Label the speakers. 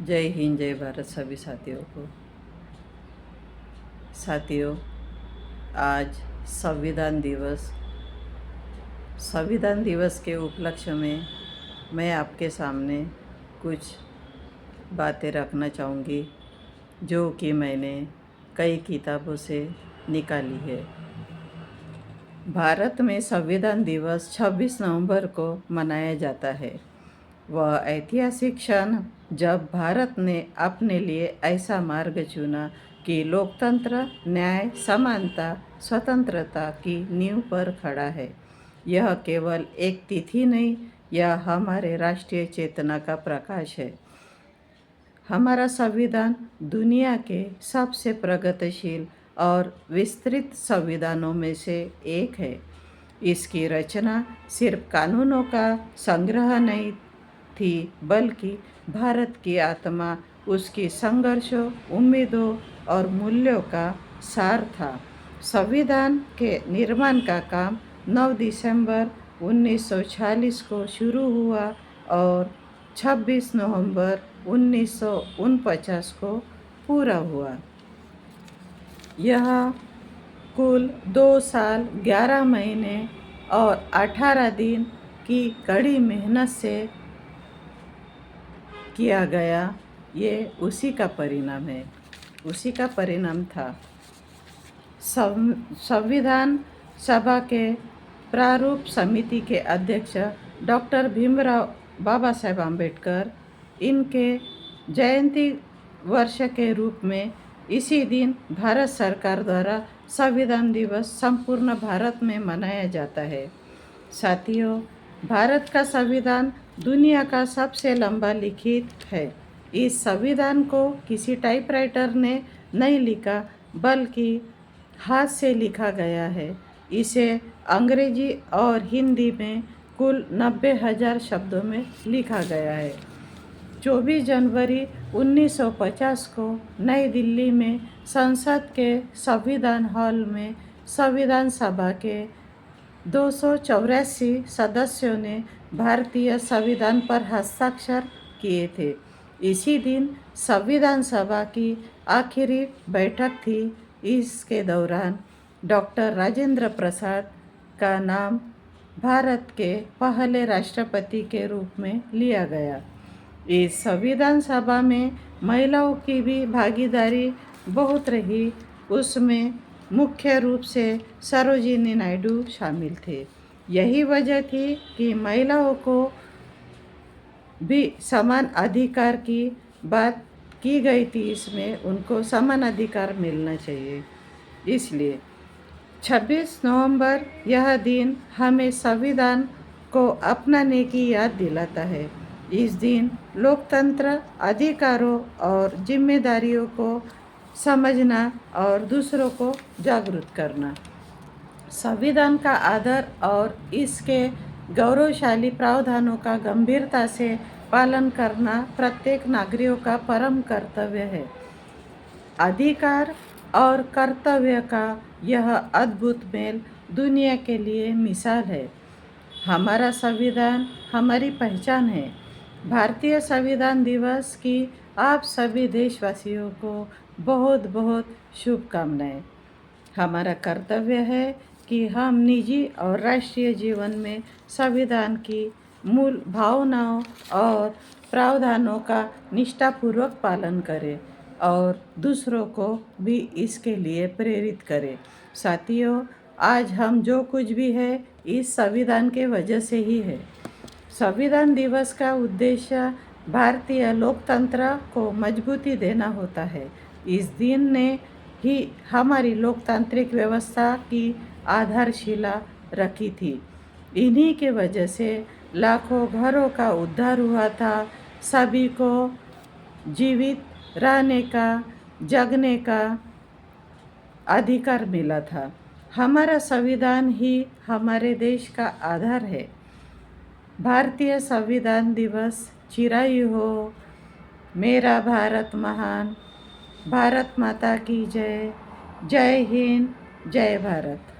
Speaker 1: जय हिंद, जय भारत सभी साथियों को। साथियों, आज संविधान दिवस के उपलक्ष्य में मैं आपके सामने कुछ बातें रखना चाहूँगी जो कि मैंने कई किताबों से निकाली है। भारत में संविधान दिवस 26 नवंबर को मनाया जाता है। वह ऐतिहासिक क्षण जब भारत ने अपने लिए ऐसा मार्ग चुना कि लोकतंत्र, न्याय, समानता, स्वतंत्रता की नींव पर खड़ा है। यह केवल एक तिथि नहीं, यह हमारे राष्ट्रीय चेतना का प्रकाश है। हमारा संविधान दुनिया के सबसे प्रगतिशील और विस्तृत संविधानों में से एक है। इसकी रचना सिर्फ कानूनों का संग्रह नहीं थी, बल्कि भारत की आत्मा, उसकी संघर्षों, उम्मीदों और मूल्यों का सार था। संविधान के निर्माण का काम 9 दिसंबर 1946 को शुरू हुआ और 26 नवंबर 1949 को पूरा हुआ। यह कुल 2 साल 11 महीने और 18 दिन की कड़ी मेहनत से किया गया। ये उसी का परिणाम है, उसी का परिणाम था। संविधान सभा के प्रारूप समिति के अध्यक्ष डॉक्टर भीमराव बाबा साहेब आम्बेडकर, इनके जयंती वर्ष के रूप में इसी दिन भारत सरकार द्वारा संविधान दिवस संपूर्ण भारत में मनाया जाता है। साथियों, भारत का संविधान दुनिया का सबसे लंबा लिखित है। इस संविधान को किसी टाइपराइटर ने नहीं लिखा, बल्कि हाथ से लिखा गया है। इसे अंग्रेजी और हिंदी में कुल 90,000 शब्दों में लिखा गया है। 24 जनवरी 1950 को नई दिल्ली में संसद के संविधान हॉल में संविधान सभा के 284 सदस्यों ने भारतीय संविधान पर हस्ताक्षर किए थे। इसी दिन संविधान सभा की आखिरी बैठक थी। इसके दौरान डॉक्टर राजेंद्र प्रसाद का नाम भारत के पहले राष्ट्रपति के रूप में लिया गया। इस संविधान सभा में महिलाओं की भी भागीदारी बहुत रही। उसमें मुख्य रूप से सरोजिनी नायडू शामिल थे। यही वजह थी कि महिलाओं को भी समान अधिकार की बात की गई थी। इसमें उनको समान अधिकार मिलना चाहिए। इसलिए 26 नवंबर यह दिन हमें संविधान को अपनाने की याद दिलाता है। इस दिन लोकतंत्र, अधिकारों और जिम्मेदारियों को समझना और दूसरों को जागरूक करना, संविधान का आदर और इसके गौरवशाली प्रावधानों का गंभीरता से पालन करना प्रत्येक नागरिक का परम कर्तव्य है। अधिकार और कर्तव्य का यह अद्भुत मेल दुनिया के लिए मिसाल है। हमारा संविधान हमारी पहचान है। भारतीय संविधान दिवस की आप सभी देशवासियों को बहुत बहुत शुभकामनाएं। हमारा कर्तव्य है कि हम निजी और राष्ट्रीय जीवन में संविधान की मूल भावनाओं और प्रावधानों का निष्ठापूर्वक पालन करें और दूसरों को भी इसके लिए प्रेरित करें। साथियों, आज हम जो कुछ भी है इस संविधान के वजह से ही है। संविधान दिवस का उद्देश्य भारतीय लोकतंत्र को मजबूती देना होता है। इस दिन ने ही हमारी लोकतांत्रिक व्यवस्था की आधारशिला रखी थी। इन्हीं के वजह से लाखों घरों का उद्धार हुआ था। सभी को जीवित रहने का, जगने का अधिकार मिला था। हमारा संविधान ही हमारे देश का आधार है। भारतीय संविधान दिवस चिरायु हो। मेरा भारत महान। भारत माता की जय। जय हिंद, जय भारत।